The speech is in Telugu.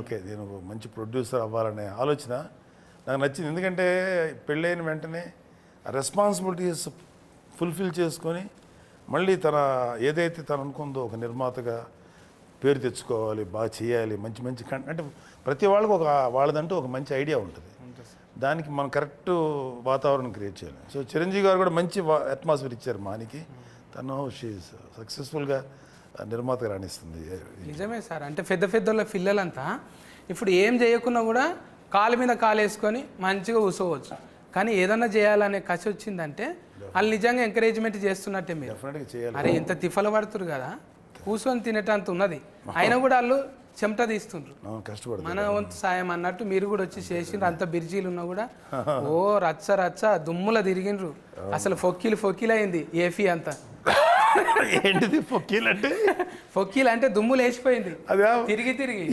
ఓకే, నేను ఒక మంచి ప్రొడ్యూసర్ అవ్వాలనే ఆలోచన నాకు నచ్చింది. ఎందుకంటే పెళ్ళైన వెంటనే ఆ రెస్పాన్సిబిలిటీస్ ఫుల్ఫిల్ చేసుకొని మళ్ళీ తన ఏదైతే తను అనుకుందో ఒక నిర్మాతగా పేరు తెచ్చుకోవాలి, బాగా చేయాలి, మంచి మంచి అంటే ప్రతి వాళ్ళకు ఒక వాళ్ళదంటూ ఒక మంచి ఐడియా ఉంటుంది. దానికి మనం కరెక్ట్ వాతావరణం క్రియేట్ చేయాలి. సో చిరంజీవి గారు కూడా మంచి అట్మాస్ఫియర్ ఇచ్చారు మానికి. తను షీఈస్ సక్సెస్ఫుల్గా నిర్మాతగా రాణిస్తుంది. నిజమే సార్. అంటే పెద్ద పెద్దల పిల్లలంతా ఇప్పుడు ఏం చేయకున్నా కూడా కాలు మీద కాలు వేసుకొని మంచిగా కూర్చోవచ్చు. కానీ ఏదన్నా చేయాలనే కసి వచ్చిందంటే వాళ్ళు నిజంగా ఎంకరేజ్మెంట్ చేస్తున్నట్టే. మీరు డెఫినెట్గా చేయాలి. అరే ఇంత తిఫల పడుతురు కదా, కూర్చొని తినేటంత ఉన్నది, అయినా కూడా వాళ్ళు చెమట తీస్తుండ్రు. కష్టపడుతుంది. మన వంతు సాయం అన్నట్టు మీరు కూడా వచ్చి చేసిండ్రు. అంత బిర్జీలు ఉన్నా కూడా ఓ రచ్చ రచ్చ దుమ్ముల తిరిగిండ్రు. అసలు ఫొక్కీలు అయింది ఏఫీ అంతా. ఏంటిది ఫొక్కీలు అంటే? ఫొక్కీలు అంటే దుమ్ములు వేసిపోయింది తిరిగి.